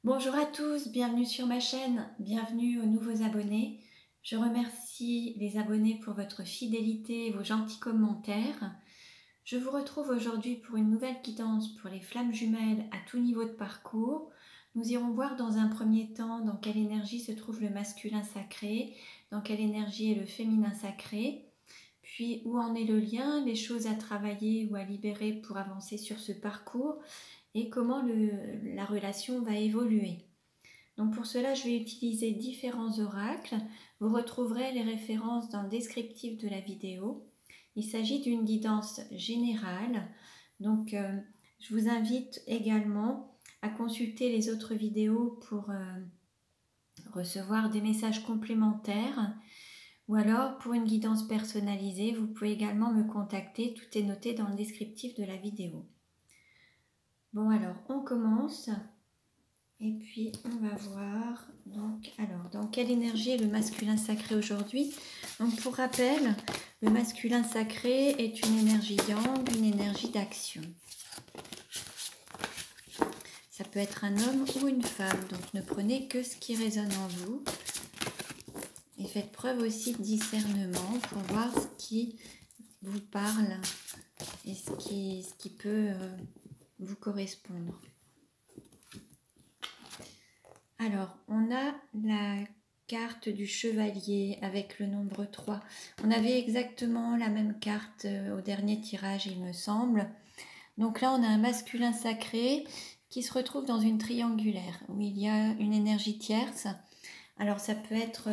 Bonjour à tous, bienvenue sur ma chaîne, bienvenue aux nouveaux abonnés. Je remercie les abonnés pour votre fidélité et vos gentils commentaires. Je vous retrouve aujourd'hui pour une nouvelle guidance pour les flammes jumelles à tout niveau de parcours. Nous irons voir dans un premier temps dans quelle énergie se trouve le masculin sacré, dans quelle énergie est le féminin sacré, puis où en est le lien, les choses à travailler ou à libérer pour avancer sur ce parcours, et comment la relation va évoluer. Donc pour cela, je vais utiliser différents oracles. Vous retrouverez les références dans le descriptif de la vidéo. Il s'agit d'une guidance générale. Donc je vous invite également à consulter les autres vidéos pour recevoir des messages complémentaires. Ou alors pour une guidance personnalisée, vous pouvez également me contacter. Tout est noté dans le descriptif de la vidéo. Bon alors, on commence. Et puis, on va voir, donc, alors, dans quelle énergie est le masculin sacré aujourd'hui? Donc, pour rappel, le masculin sacré est une énergie yang, une énergie d'action. Ça peut être un homme ou une femme, donc ne prenez que ce qui résonne en vous. Et faites preuve aussi de discernement pour voir ce qui vous parle et ce qui peut vous correspondre. Alors, on a la carte du chevalier avec le nombre 3. On avait exactement la même carte au dernier tirage, il me semble. Donc là, on a un masculin sacré qui se retrouve dans une triangulaire où il y a une énergie tierce. Alors, ça peut être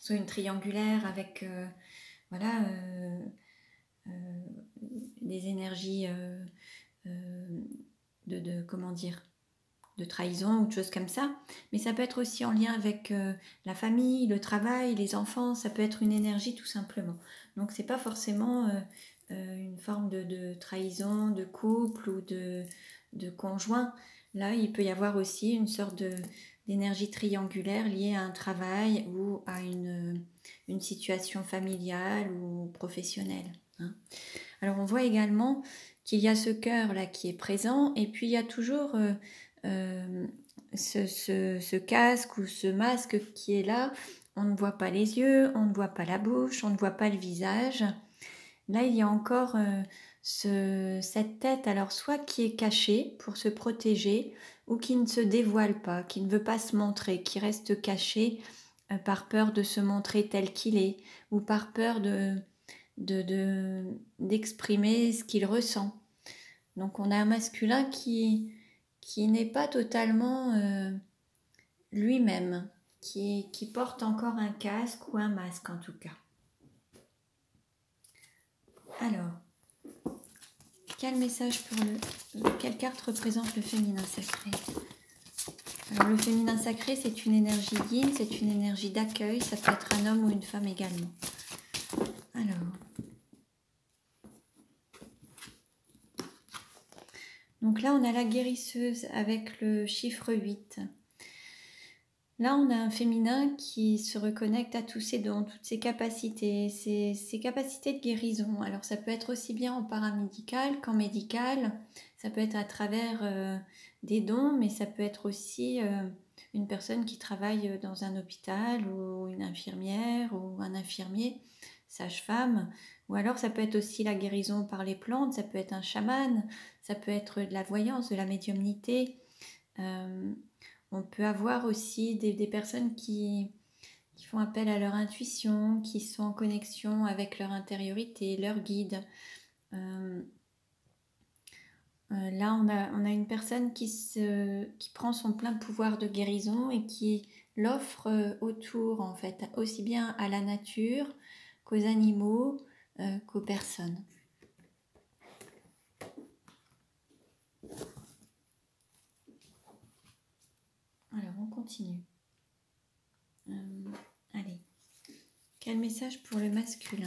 soit une triangulaire avec voilà, des énergies comment dire, de trahison ou de choses comme ça, mais ça peut être aussi en lien avec la famille, le travail, les enfants, ça peut être une énergie tout simplement. Donc c'est pas forcément une forme de trahison, de couple ou de conjoint. Là, il peut y avoir aussi une sorte d'énergie triangulaire liée à un travail ou à une situation familiale ou professionnelle. Hein. Alors on voit également qu'il y a ce cœur là qui est présent et puis il y a toujours ce casque ou ce masque qui est là. On ne voit pas les yeux, on ne voit pas la bouche, on ne voit pas le visage. Là, il y a encore cette tête, alors soit qui est cachée pour se protéger ou qui ne se dévoile pas, qui ne veut pas se montrer, qui reste caché par peur de se montrer tel qu'il est ou par peur d'exprimer ce qu'il ressent. Donc on a un masculin qui n'est pas totalement lui-même, qui porte encore un casque ou un masque en tout cas. Alors, quel message quelle carte représente le féminin sacré? Alors le féminin sacré, c'est une énergie yin, c'est une énergie d'accueil, ça peut être un homme ou une femme également. Alors, donc là on a la guérisseuse avec le chiffre 8. Là, on a un féminin qui se reconnecte à tous ses dons, toutes ses capacités, ses capacités de guérison. Alors, ça peut être aussi bien en paramédical qu'en médical. Ça peut être à travers des dons, mais ça peut être aussi une personne qui travaille dans un hôpital ou une infirmière ou un infirmier, sage-femme. Ou alors, ça peut être aussi la guérison par les plantes, ça peut être un chaman, ça peut être de la voyance, de la médiumnité. On peut avoir aussi des personnes qui font appel à leur intuition, qui sont en connexion avec leur intériorité, leur guide. Là, on a une personne qui prend son plein pouvoir de guérison et qui l'offre autour, en fait, aussi bien à la nature qu'aux animaux, qu'aux personnes. Alors, on continue. Allez. Quel message pour le masculin?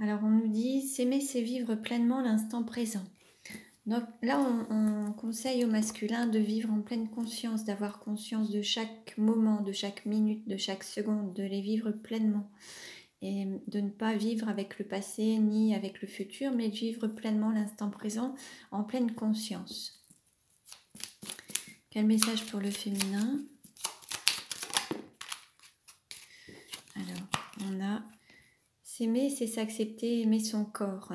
Alors, on nous dit « S'aimer, c'est vivre pleinement l'instant présent ». Donc là, on conseille au masculin de vivre en pleine conscience, d'avoir conscience de chaque moment, de chaque minute, de chaque seconde, de les vivre pleinement. Et de ne pas vivre avec le passé ni avec le futur, mais de vivre pleinement l'instant présent en pleine conscience. Quel message pour le féminin? Alors, on a s'aimer, c'est s'accepter, aimer son corps.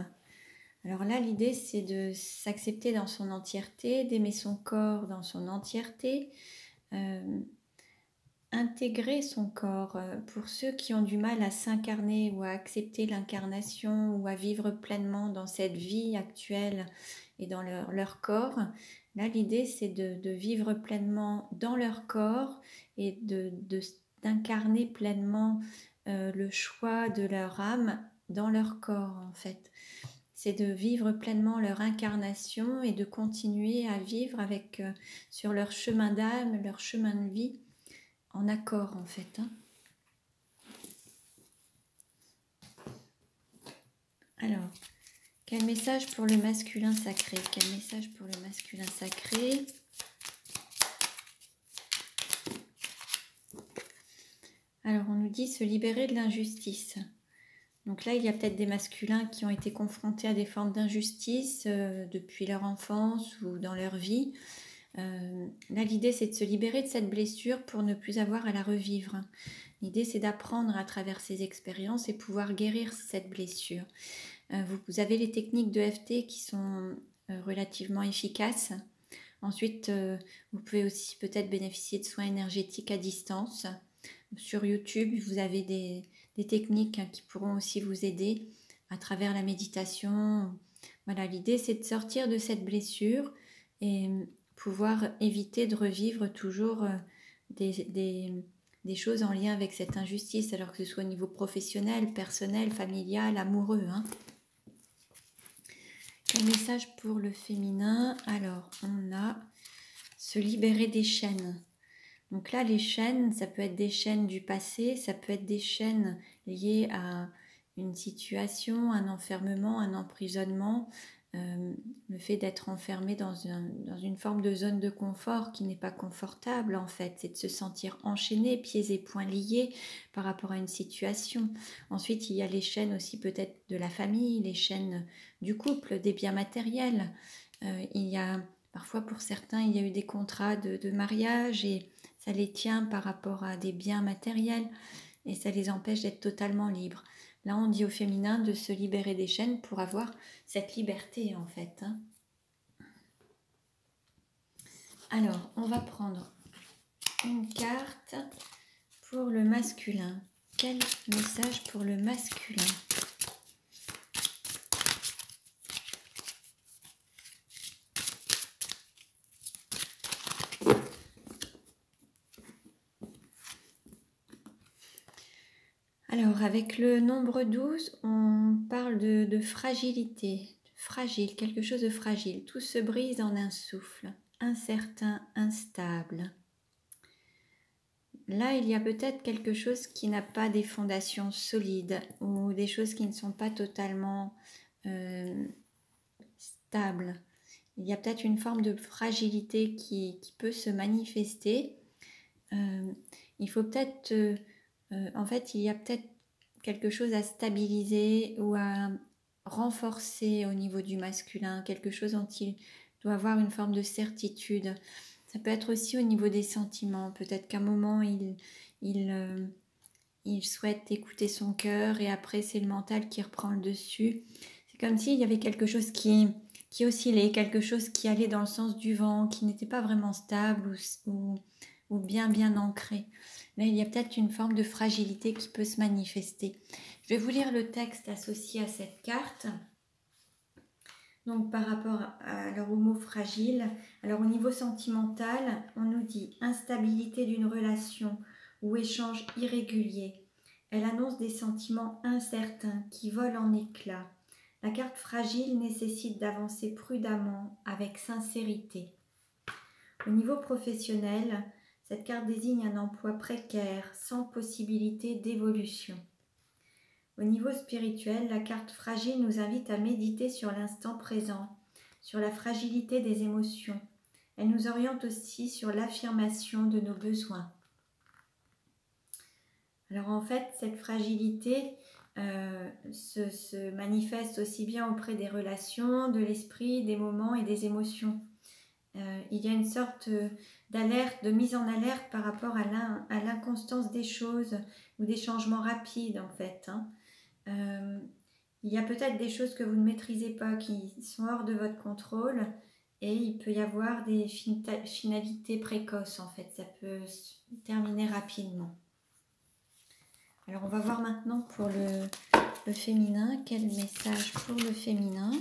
Alors là, l'idée, c'est de s'accepter dans son entièreté, d'aimer son corps dans son entièreté, intégrer son corps. Pour ceux qui ont du mal à s'incarner ou à accepter l'incarnation ou à vivre pleinement dans cette vie actuelle et dans leur corps, là, l'idée, c'est de vivre pleinement dans leur corps et d'incarner pleinement le choix de leur âme dans leur corps, en fait. C'est de vivre pleinement leur incarnation et de continuer à vivre avec, sur leur chemin d'âme, leur chemin de vie, en accord en fait. Alors, quel message pour le masculin sacré? Quel message pour le masculin sacré? Alors, on nous dit se libérer de l'injustice. Donc là, il y a peut-être des masculins qui ont été confrontés à des formes d'injustice depuis leur enfance ou dans leur vie. Là, l'idée, c'est de se libérer de cette blessure pour ne plus avoir à la revivre. L'idée, c'est d'apprendre à travers ces expériences et pouvoir guérir cette blessure. Vous avez les techniques de FT qui sont relativement efficaces. Ensuite, vous pouvez aussi peut-être bénéficier de soins énergétiques à distance. Sur YouTube, vous avez des techniques qui pourront aussi vous aider à travers la méditation. Voilà, l'idée, c'est de sortir de cette blessure et pouvoir éviter de revivre toujours des choses en lien avec cette injustice, alors que ce soit au niveau professionnel, personnel, familial, amoureux. Un message pour le féminin. Alors, on a se libérer des chaînes. Donc là, les chaînes, ça peut être des chaînes du passé, ça peut être des chaînes liées à une situation, un enfermement, un emprisonnement, le fait d'être enfermé dans une forme de zone de confort qui n'est pas confortable en fait, c'est de se sentir enchaîné, pieds et poings liés par rapport à une situation. Ensuite, il y a les chaînes aussi peut-être de la famille, les chaînes du couple, des biens matériels. Il y a parfois pour certains, il y a eu des contrats de mariage et ça les tient par rapport à des biens matériels et ça les empêche d'être totalement libres. Là, on dit au féminin de se libérer des chaînes pour avoir cette liberté, en fait. Alors, on va prendre une carte pour le masculin. Quel message pour le masculin? Alors, avec le nombre 12, on parle de fragilité, fragile, quelque chose de fragile. Tout se brise en un souffle, incertain, instable. Là, il y a peut-être quelque chose qui n'a pas des fondations solides ou des choses qui ne sont pas totalement stables. Il y a peut-être une forme de fragilité qui peut se manifester. Il faut peut-être... en fait, il y a peut-être quelque chose à stabiliser ou à renforcer au niveau du masculin, quelque chose dont il doit avoir une forme de certitude. Ça peut être aussi au niveau des sentiments. Peut-être qu'à un moment, il souhaite écouter son cœur et après, c'est le mental qui reprend le dessus. C'est comme s'il y avait quelque chose qui oscillait, quelque chose qui allait dans le sens du vent, qui n'était pas vraiment stable ou bien ancré. Là, il y a peut-être une forme de fragilité qui peut se manifester. Je vais vous lire le texte associé à cette carte. Donc, par rapport au mot fragile, alors au niveau sentimental, on nous dit instabilité d'une relation ou échange irrégulier. Elle annonce des sentiments incertains qui volent en éclats. La carte fragile nécessite d'avancer prudemment, avec sincérité. Au niveau professionnel, cette carte désigne un emploi précaire, sans possibilité d'évolution. Au niveau spirituel, la carte fragile nous invite à méditer sur l'instant présent, sur la fragilité des émotions. Elle nous oriente aussi sur l'affirmation de nos besoins. Alors en fait, cette fragilité se manifeste aussi bien auprès des relations, de l'esprit, des moments et des émotions. Il y a une sorte d'alerte, de mise en alerte par rapport à l'inconstance des choses ou des changements rapides en fait. Il y a peut-être des choses que vous ne maîtrisez pas, qui sont hors de votre contrôle, et il peut y avoir des finalités précoces en fait. Ça peut se terminer rapidement. Alors on va voir maintenant pour le féminin. Quel message pour le féminin ?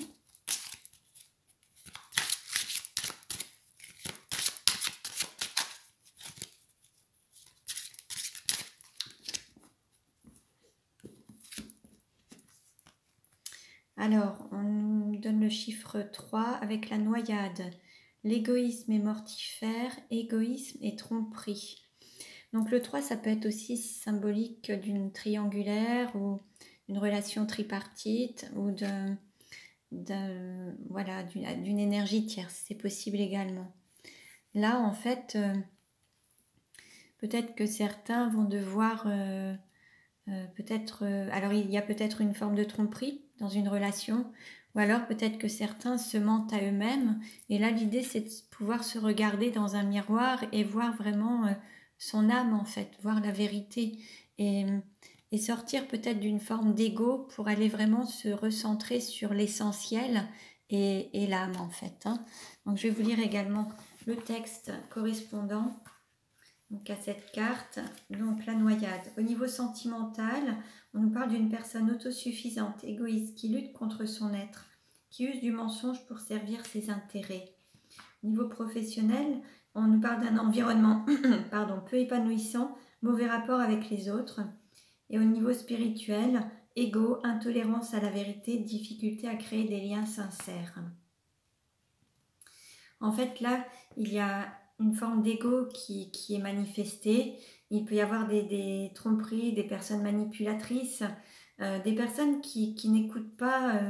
Alors, on nous donne le chiffre 3 avec la noyade. L'égoïsme est mortifère, égoïsme et tromperie. Donc le 3, ça peut être aussi symbolique d'une triangulaire ou d'une relation tripartite ou d'une énergie tierce. C'est possible également. Là, en fait, peut-être que certains vont devoir... alors il y a peut-être une forme de tromperie dans une relation, ou alors peut-être que certains se mentent à eux-mêmes, et là l'idée c'est de pouvoir se regarder dans un miroir et voir vraiment son âme en fait, voir la vérité, et sortir peut-être d'une forme d'ego pour aller vraiment se recentrer sur l'essentiel et l'âme en fait. Donc je vais vous lire également le texte correspondant donc à cette carte, donc la noyade. Au niveau sentimental, on nous parle d'une personne autosuffisante, égoïste, qui lutte contre son être, qui use du mensonge pour servir ses intérêts. Au niveau professionnel, on nous parle d'un environnement peu épanouissant, mauvais rapport avec les autres. Et au niveau spirituel, égo, intolérance à la vérité, difficulté à créer des liens sincères. En fait, là, il y a une forme d'ego qui est manifestée. Il peut y avoir des tromperies, des personnes manipulatrices, des personnes qui n'écoutent pas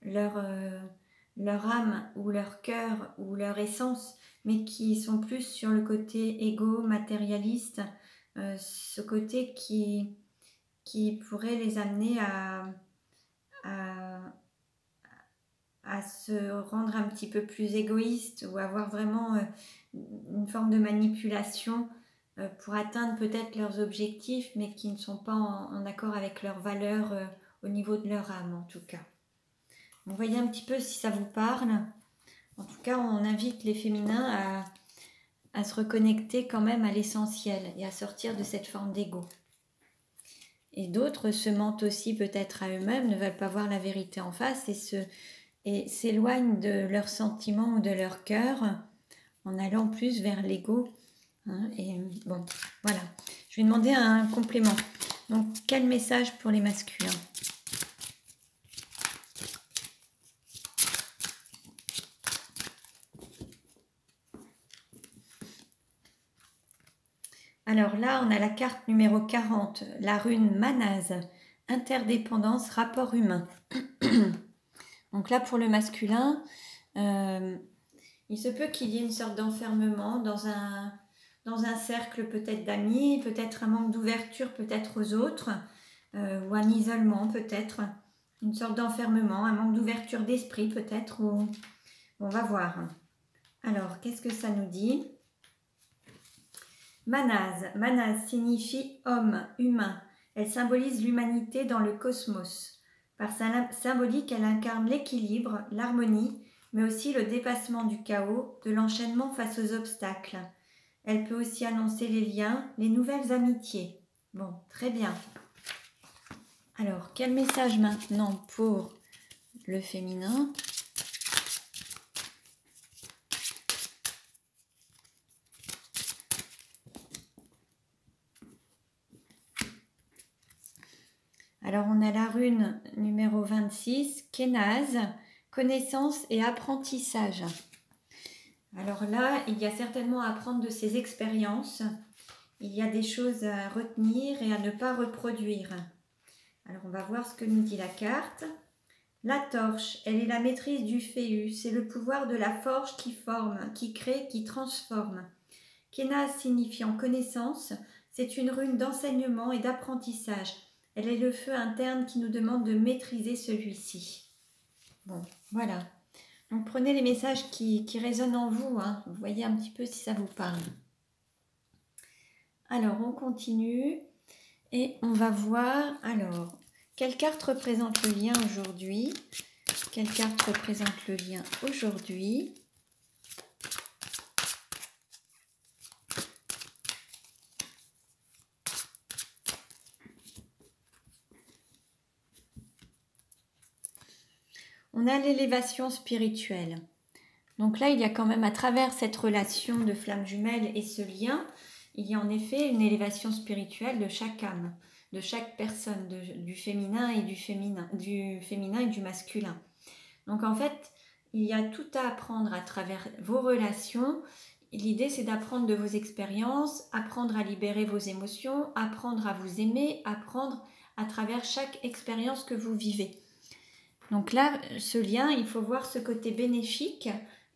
leur âme ou leur cœur ou leur essence, mais qui sont plus sur le côté égo, matérialiste, ce côté qui pourrait les amener à se rendre un petit peu plus égoïste ou avoir vraiment une forme de manipulation pour atteindre peut-être leurs objectifs, mais qui ne sont pas en accord avec leurs valeurs au niveau de leur âme en tout cas. Vous voyez un petit peu si ça vous parle. En tout cas, on invite les féminins à se reconnecter quand même à l'essentiel et à sortir de cette forme d'ego. Et d'autres se mentent aussi peut-être à eux-mêmes, ne veulent pas voir la vérité en face et s'éloignent de leurs sentiments ou de leur cœur en allant plus vers l'ego. Et bon, voilà. Je vais demander un complément. Donc, quel message pour les masculins ? Alors là, on a la carte numéro 40, la rune Manaz, interdépendance, rapport humain. Donc là, pour le masculin, il se peut qu'il y ait une sorte d'enfermement dans un cercle peut-être d'amis, peut-être un manque d'ouverture peut-être aux autres, ou un isolement peut-être, une sorte d'enfermement, un manque d'ouverture d'esprit peut-être, ou on va voir. Alors, qu'est-ce que ça nous dit ? Manaz signifie homme, humain. Elle symbolise l'humanité dans le cosmos. Par sa symbolique, elle incarne l'équilibre, l'harmonie, mais aussi le dépassement du chaos, de l'enchaînement face aux obstacles. Elle peut aussi annoncer les liens, les nouvelles amitiés. Bon, très bien. Alors, quel message maintenant pour le féminin ? Alors, on a la rune numéro 26, Kenaz, connaissance et apprentissage. Alors là, il y a certainement à apprendre de ces expériences. Il y a des choses à retenir et à ne pas reproduire. Alors, on va voir ce que nous dit la carte. La torche, elle est la maîtrise du féu, c'est le pouvoir de la forge qui forme, qui crée, qui transforme. Kena signifiant connaissance, c'est une rune d'enseignement et d'apprentissage. Elle est le feu interne qui nous demande de maîtriser celui-ci. Bon, voilà. Donc prenez les messages qui résonnent en vous, hein. Vous voyez un petit peu si ça vous parle. Alors, on continue et on va voir, alors, quelle carte représente le lien aujourd'hui? Quelle carte représente le lien aujourd'hui? On a l'élévation spirituelle. Donc là, il y a quand même à travers cette relation de flamme jumelle et ce lien, il y a en effet une élévation spirituelle de chaque âme, de chaque personne, du féminin et du féminin et du masculin. Donc en fait, il y a tout à apprendre à travers vos relations. L'idée, c'est d'apprendre de vos expériences, apprendre à libérer vos émotions, apprendre à vous aimer, apprendre à travers chaque expérience que vous vivez. Donc là, ce lien, il faut voir ce côté bénéfique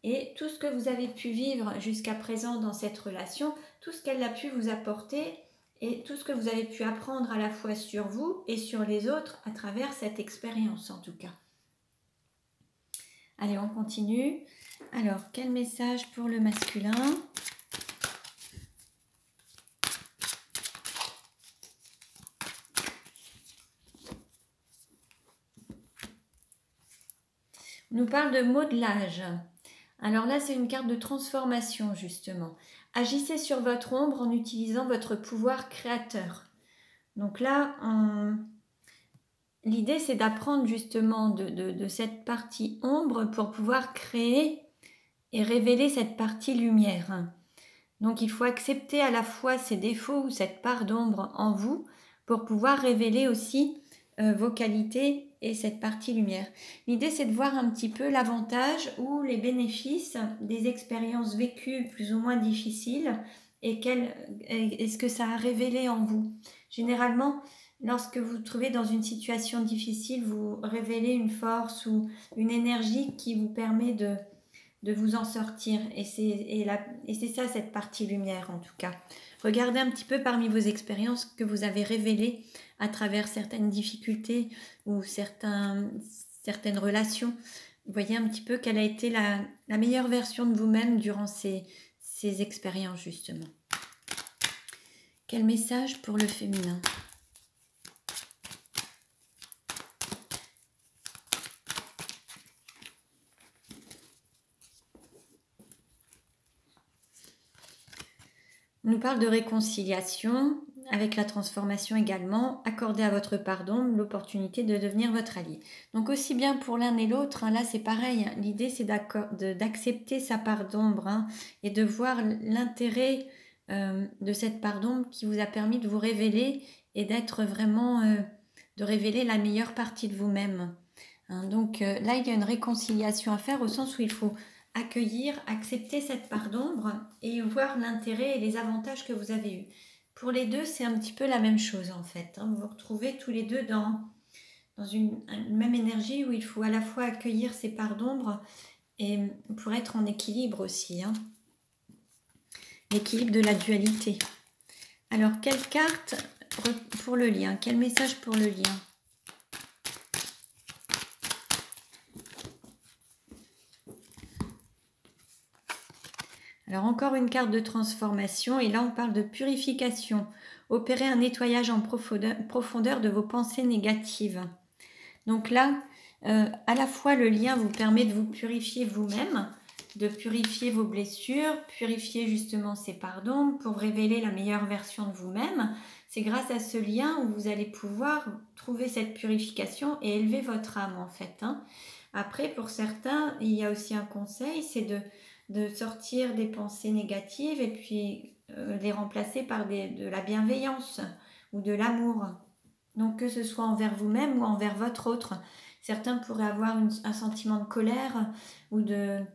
et tout ce que vous avez pu vivre jusqu'à présent dans cette relation, tout ce qu'elle a pu vous apporter et tout ce que vous avez pu apprendre à la fois sur vous et sur les autres à travers cette expérience en tout cas. Allez, on continue. Alors, quel message pour le masculin ? On nous parle de modelage. Alors là, c'est une carte de transformation, justement. Agissez sur votre ombre en utilisant votre pouvoir créateur. Donc là, l'idée, c'est d'apprendre justement de cette partie ombre pour pouvoir créer et révéler cette partie lumière. Donc il faut accepter à la fois ces défauts ou cette part d'ombre en vous pour pouvoir révéler aussi vos qualités et cette partie lumière. L'idée, c'est de voir un petit peu l'avantage ou les bénéfices des expériences vécues plus ou moins difficiles et est-ce que ça a révélé en vous. Généralement, lorsque vous vous trouvez dans une situation difficile, vous révélez une force ou une énergie qui vous permet de vous en sortir. Et c'est ça, cette partie lumière en tout cas. Regardez un petit peu parmi vos expériences que vous avez révélées à travers certaines difficultés ou certaines relations. Vous voyez un petit peu quelle a été la meilleure version de vous-même durant ces expériences justement. Quel message pour le féminin ? On nous parle de réconciliation, avec la transformation également. Accordez à votre pardon l'opportunité de devenir votre allié. Donc aussi bien pour l'un et l'autre, hein, là c'est pareil. Hein, l'idée c'est d'accepter sa part d'ombre hein, et de voir l'intérêt de cette part d'ombre qui vous a permis de vous révéler et d'être vraiment, de révéler la meilleure partie de vous-même. Hein, donc là il y a une réconciliation à faire au sens où il faut accueillir, accepter cette part d'ombre et voir l'intérêt et les avantages que vous avez eus. Pour les deux, c'est un petit peu la même chose en fait. Hein. Vous vous retrouvez tous les deux dans une même énergie où il faut à la fois accueillir ces parts d'ombre et pour être en équilibre aussi. Hein. L'équilibre de la dualité. Alors, quelle carte pour le lien? Quel message pour le lien? Alors encore une carte de transformation et là on parle de purification. Opérez un nettoyage en profondeur de vos pensées négatives. Donc là, à la fois le lien vous permet de vous purifier vous-même, de purifier vos blessures, purifier justement ces pardons pour révéler la meilleure version de vous-même. C'est grâce à ce lien où vous allez pouvoir trouver cette purification et élever votre âme en fait. Hein. Après, pour certains, il y a aussi un conseil, c'est de sortir des pensées négatives et puis les remplacer par de la bienveillance ou de l'amour. Donc que ce soit envers vous-même ou envers votre autre. Certains pourraient avoir un sentiment de colère ou de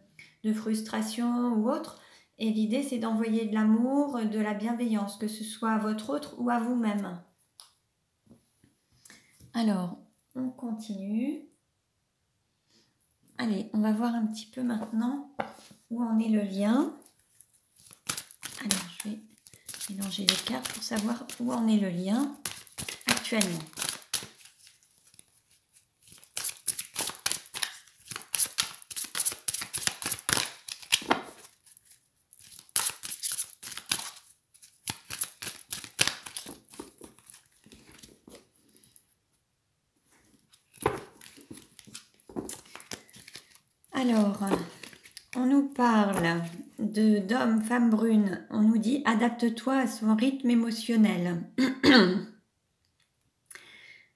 frustration ou autre. Et l'idée, c'est d'envoyer de l'amour, de la bienveillance, que ce soit à votre autre ou à vous-même. Alors, on continue. Allez, on va voir un petit peu maintenant où en est le lien. Alors, je vais mélanger les cartes pour savoir où en est le lien actuellement. Alors, on nous parle d'homme, femme brune. On nous dit adapte-toi à son rythme émotionnel.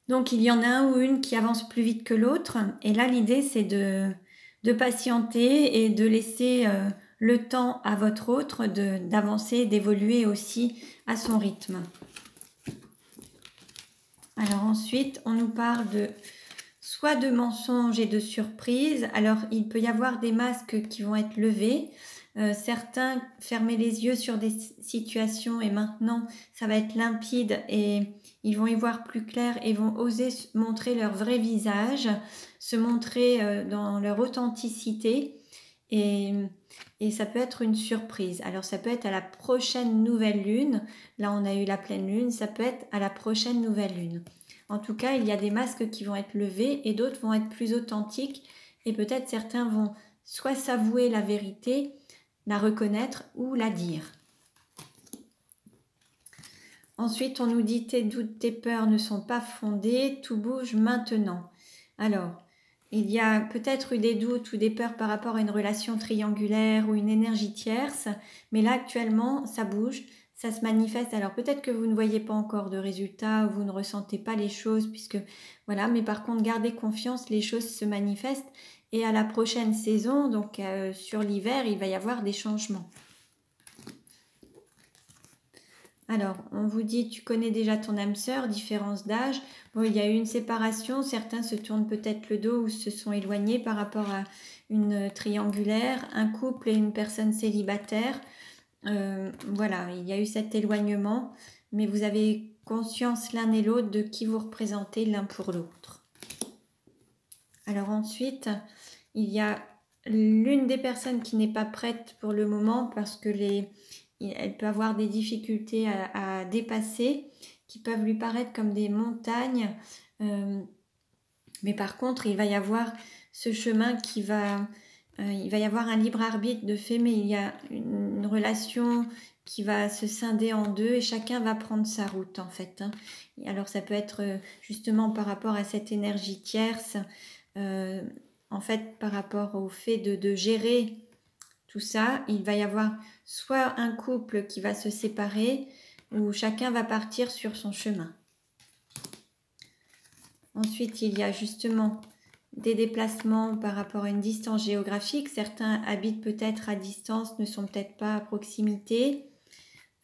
Donc, il y en a un ou une qui avance plus vite que l'autre. Et là, l'idée, c'est de patienter et de laisser le temps à votre autre d'avancer, d'évoluer aussi à son rythme. Alors ensuite, on nous parle soit de mensonges et de surprises. Alors, il peut y avoir des masques qui vont être levés. Certains fermaient les yeux sur des situations et maintenant, ça va être limpide et ils vont y voir plus clair et vont oser montrer leur vrai visage, se montrer dans leur authenticité et ça peut être une surprise. Alors, ça peut être à la prochaine nouvelle lune. Là, on a eu la pleine lune. Ça peut être à la prochaine nouvelle lune. En tout cas, il y a des masques qui vont être levés et d'autres vont être plus authentiques et peut-être certains vont soit s'avouer la vérité, la reconnaître ou la dire. Ensuite, on nous dit tes doutes, tes peurs ne sont pas fondées, tout bouge maintenant. Alors, il y a peut-être eu des doutes ou des peurs par rapport à une relation triangulaire ou une énergie tierce, mais là actuellement, ça bouge. Ça se manifeste. Alors peut-être que vous ne voyez pas encore de résultats, ou vous ne ressentez pas les choses, puisque voilà, mais par contre, gardez confiance, les choses se manifestent. Et à la prochaine saison, donc sur l'hiver, il va y avoir des changements. Alors, on vous dit, tu connais déjà ton âme sœur, différence d'âge. Bon, il y a eu une séparation, certains se tournent peut-être le dos ou se sont éloignés par rapport à une triangulaire, un couple et une personne célibataire. Voilà, il y a eu cet éloignement, mais vous avez conscience l'un et l'autre de qui vous représentez l'un pour l'autre. Alors ensuite, il y a l'une des personnes qui n'est pas prête pour le moment parce que elle peut avoir des difficultés à dépasser, qui peuvent lui paraître comme des montagnes, mais par contre, il va y avoir ce chemin qui va... il va y avoir un libre arbitre de fait, mais il y a une relation qui va se scinder en deux et chacun va prendre sa route en fait. Alors ça peut être justement par rapport à cette énergie tierce, en fait par rapport au fait de gérer tout ça, il va y avoir soit un couple qui va se séparer ou chacun va partir sur son chemin. Ensuite, il y a justement des déplacements par rapport à une distance géographique. Certains habitent peut-être à distance, ne sont peut-être pas à proximité.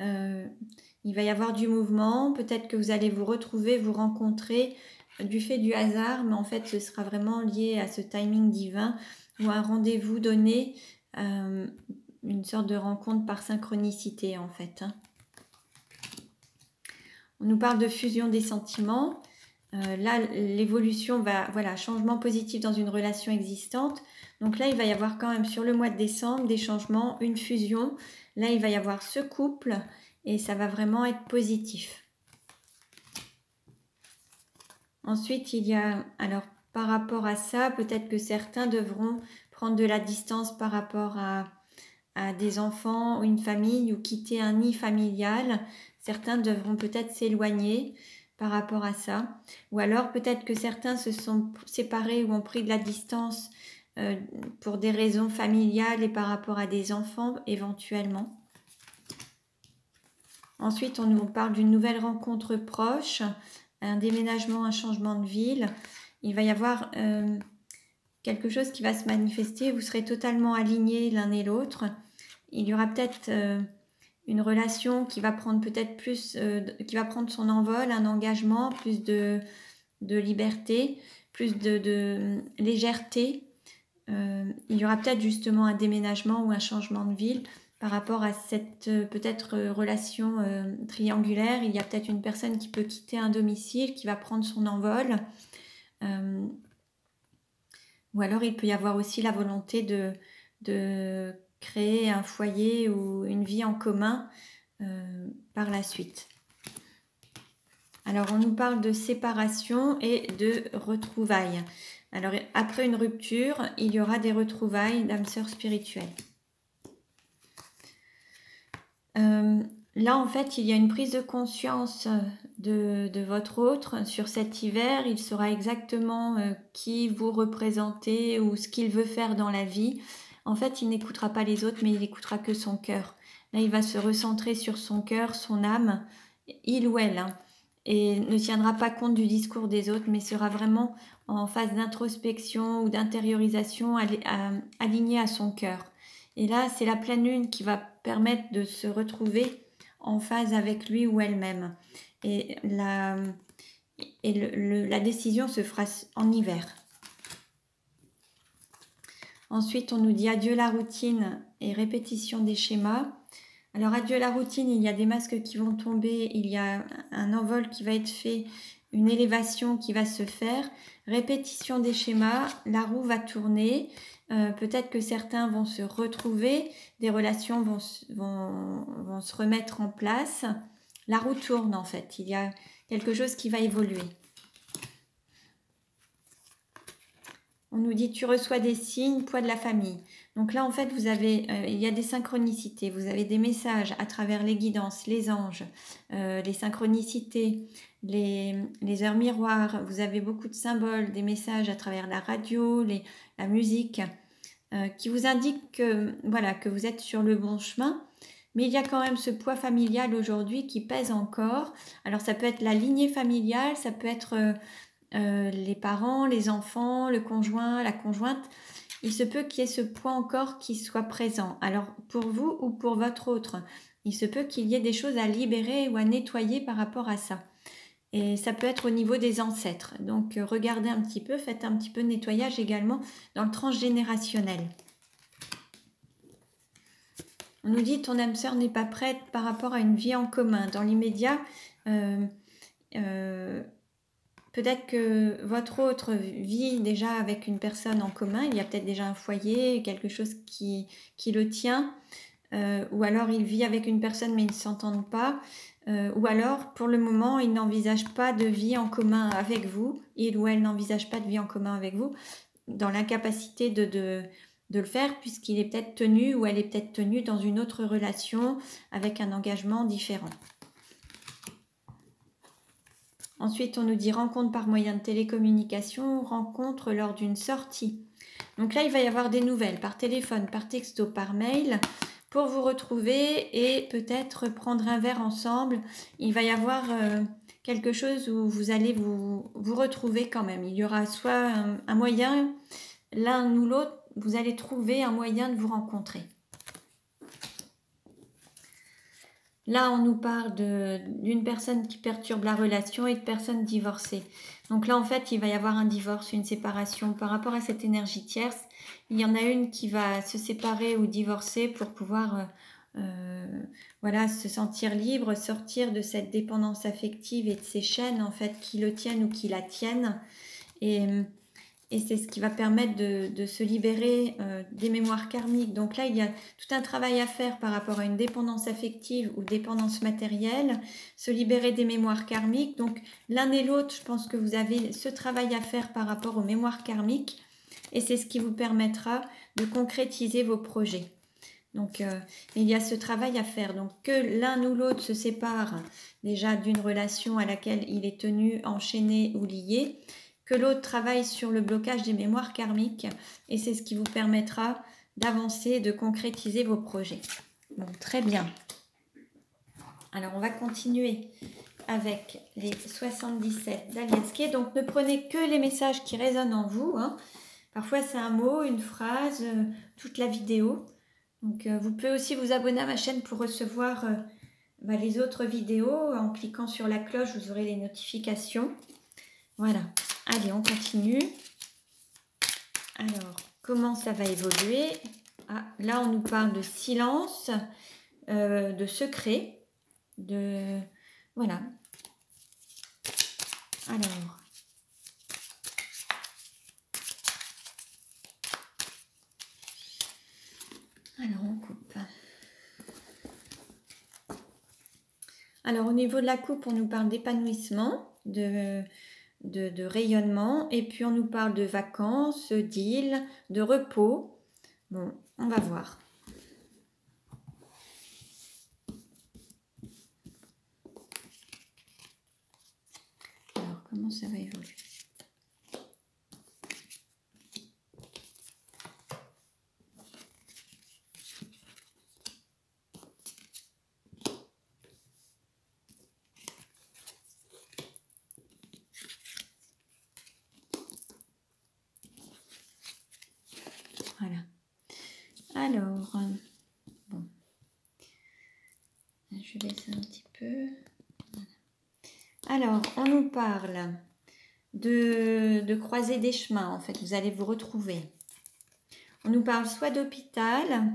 Il va y avoir du mouvement. Peut-être que vous allez vous retrouver, vous rencontrer du fait du hasard, mais en fait, ce sera vraiment lié à ce timing divin ou un rendez-vous donné, une sorte de rencontre par synchronicité en fait. On nous parle de fusion des sentiments. Là, l'évolution va, voilà, changement positif dans une relation existante. Donc là, il va y avoir quand même sur le mois de décembre des changements, une fusion. Là, il va y avoir ce couple et ça va vraiment être positif. Ensuite, il y a, alors par rapport à ça, peut-être que certains devront prendre de la distance par rapport à des enfants ou une famille ou quitter un nid familial. Certains devront peut-être s'éloigner par rapport à ça. Ou alors peut-être que certains se sont séparés ou ont pris de la distance pour des raisons familiales et par rapport à des enfants éventuellement. Ensuite, on nous parle d'une nouvelle rencontre proche, un déménagement, un changement de ville. Il va y avoir quelque chose qui va se manifester. Vous serez totalement alignés l'un et l'autre. Il y aura peut-être une relation qui va prendre peut-être plus, qui va prendre son envol, un engagement, plus de liberté, plus de légèreté. Il y aura peut-être justement un déménagement ou un changement de ville par rapport à cette peut-être relation triangulaire. Il y a peut-être une personne qui peut quitter un domicile, qui va prendre son envol. Ou alors il peut y avoir aussi la volonté de créer un foyer ou une vie en commun par la suite. Alors on nous parle de séparation et de retrouvailles. Alors après une rupture, il y aura des retrouvailles d'âmes sœurs spirituelles. Là en fait il y a une prise de conscience de votre autre sur cet hiver. Il saura exactement qui vous représentez ou ce qu'il veut faire dans la vie. En fait il n'écoutera pas les autres mais il écoutera que son cœur. Là il va se recentrer sur son cœur, son âme, il ou elle, hein, et ne tiendra pas compte du discours des autres mais sera vraiment en phase d'introspection ou d'intériorisation aligné à son cœur. Et là c'est la pleine lune qui va permettre de se retrouver en phase avec lui ou elle-même. Et la décision se fera en hiver. Ensuite, on nous dit adieu la routine et répétition des schémas. Alors, adieu la routine, il y a des masques qui vont tomber, il y a un envol qui va être fait, une élévation qui va se faire. Répétition des schémas, la roue va tourner. Peut-être que certains vont se retrouver, des relations vont se remettre en place. La roue tourne en fait, il y a quelque chose qui va évoluer. On nous dit tu reçois des signes, poids de la famille. Donc là en fait vous avez, il y a des synchronicités, vous avez des messages à travers les guidances, les anges, les synchronicités, les heures miroirs, vous avez beaucoup de symboles, des messages à travers la radio, la musique, qui vous indiquent que, voilà, que vous êtes sur le bon chemin. Mais il y a quand même ce poids familial aujourd'hui qui pèse encore. Alors ça peut être la lignée familiale, ça peut être les parents, les enfants, le conjoint, la conjointe. Il se peut qu'il y ait ce poids encore qui soit présent. Alors pour vous ou pour votre autre, il se peut qu'il y ait des choses à libérer ou à nettoyer par rapport à ça. Et ça peut être au niveau des ancêtres. Donc regardez un petit peu, faites un petit peu de nettoyage également dans le transgénérationnel. On nous dit ton âme sœur n'est pas prête par rapport à une vie en commun. Dans l'immédiat, peut-être que votre autre vit déjà avec une personne en commun. Il y a peut-être déjà un foyer, quelque chose qui le tient. Ou alors il vit avec une personne mais ils ne s'entendent pas. Ou alors pour le moment il n'envisage pas de vie en commun avec vous. Il ou elle n'envisage pas de vie en commun avec vous. Dans l'incapacité de le faire puisqu'il est peut-être tenu ou elle est peut-être tenue dans une autre relation avec un engagement différent. Ensuite, on nous dit rencontre par moyen de télécommunication, rencontre lors d'une sortie. Donc là, il va y avoir des nouvelles par téléphone, par texto, par mail pour vous retrouver et peut-être prendre un verre ensemble. Il va y avoir quelque chose où vous allez vous retrouver quand même. Il y aura soit un moyen, l'un ou l'autre, vous allez trouver un moyen de vous rencontrer. Là, on nous parle d'une personne qui perturbe la relation et de personnes divorcées. Donc là, en fait, il va y avoir un divorce, une séparation. Par rapport à cette énergie tierce, il y en a une qui va se séparer ou divorcer pour pouvoir voilà, se sentir libre, sortir de cette dépendance affective et de ces chaînes, en fait, qui le tiennent ou qui la tiennent. Et c'est ce qui va permettre de se libérer des mémoires karmiques. Donc là, il y a tout un travail à faire par rapport à une dépendance affective ou dépendance matérielle, se libérer des mémoires karmiques. Donc l'un et l'autre, je pense que vous avez ce travail à faire par rapport aux mémoires karmiques et c'est ce qui vous permettra de concrétiser vos projets. Donc il y a ce travail à faire. Donc que l'un ou l'autre se sépare déjà d'une relation à laquelle il est tenu, enchaîné ou lié, que l'autre travaille sur le blocage des mémoires karmiques et c'est ce qui vous permettra d'avancer, de concrétiser vos projets. Bon, très bien. Alors, on va continuer avec les 77 d'Alias Kay. Donc, ne prenez que les messages qui résonnent en vous. Hein. Parfois, c'est un mot, une phrase, toute la vidéo. Donc, vous pouvez aussi vous abonner à ma chaîne pour recevoir les autres vidéos. En cliquant sur la cloche, vous aurez les notifications. Voilà. Allez, on continue. Alors, comment ça va évoluer? Là, on nous parle de silence, de secret, de... Voilà. Alors... Alors, au niveau de la coupe, on nous parle d'épanouissement, de rayonnement, et puis on nous parle de vacances, d'îles, de repos. Bon, on va voir. Alors, comment ça va évoluer? Voilà. Alors, bon, je baisse un petit peu. Voilà. Alors, on nous parle de croiser des chemins, en fait. Vous allez vous retrouver. On nous parle soit d'hôpital,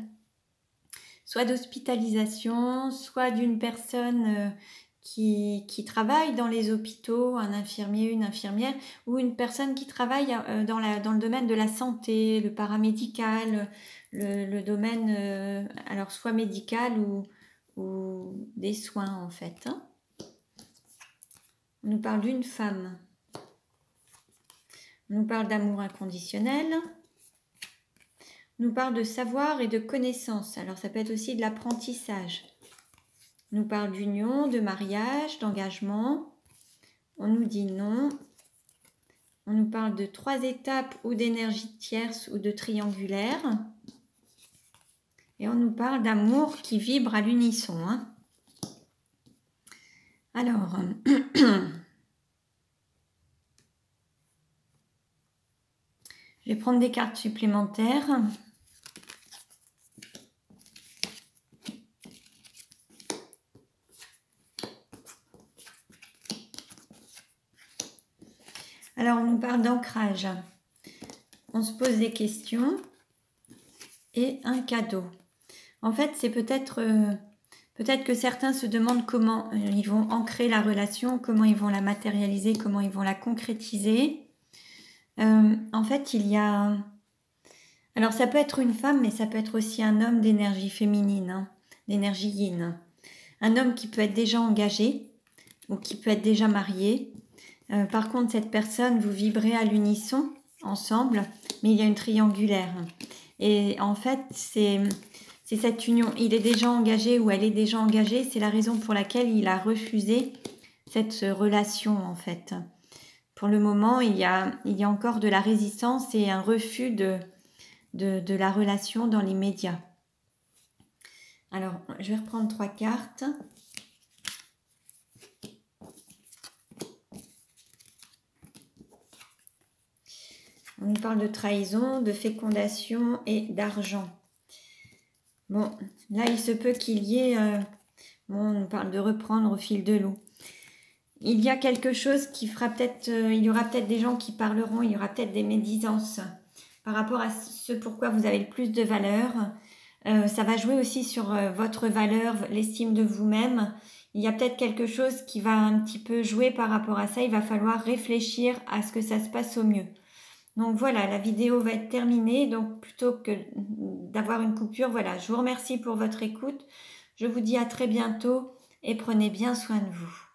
soit d'hospitalisation, soit d'une personne qui travaille dans les hôpitaux, un infirmier, une infirmière, ou une personne qui travaille dans le domaine de la santé, le paramédical, le domaine, alors soit médical ou des soins en fait. Hein. On nous parle d'une femme. On nous parle d'amour inconditionnel. On nous parle de savoir et de connaissance. Alors ça peut être aussi de l'apprentissage. On nous parle d'union, de mariage, d'engagement. On nous dit non. On nous parle de 3 étapes ou d'énergie tierce ou de triangulaire. Et on nous parle d'amour qui vibre à l'unisson. Hein. Alors, je vais prendre des cartes supplémentaires. Alors, on nous parle d'ancrage. On se pose des questions et un cadeau. En fait, c'est peut-être que certains se demandent comment ils vont ancrer la relation, comment ils vont la matérialiser, comment ils vont la concrétiser. En fait, il y a... Alors, ça peut être une femme, mais ça peut être aussi un homme d'énergie féminine, hein, d'énergie yin. Un homme qui peut être déjà engagé ou qui peut être déjà marié. Par contre, cette personne, vous vibrez à l'unisson ensemble, mais il y a une triangulaire. Et en fait, c'est cette union. Il est déjà engagé ou elle est déjà engagée. C'est la raison pour laquelle il a refusé cette relation, en fait. Pour le moment, il y a encore de la résistance et un refus de la relation dans les médias. Alors, je vais reprendre 3 cartes. On nous parle de trahison, de fécondation et d'argent. Bon, là, il se peut qu'il y ait... on nous parle de reprendre au fil de l'eau. Il y a quelque chose qui fera peut-être... il y aura peut-être des gens qui parleront, il y aura peut-être des médisances par rapport à ce pourquoi vous avez le plus de valeur. Ça va jouer aussi sur votre valeur, l'estime de vous-même. Il y a peut-être quelque chose qui va un petit peu jouer par rapport à ça. Il va falloir réfléchir à ce que ça se passe au mieux. Donc voilà, la vidéo va être terminée. Donc plutôt que d'avoir une coupure, voilà, je vous remercie pour votre écoute. Je vous dis à très bientôt et prenez bien soin de vous.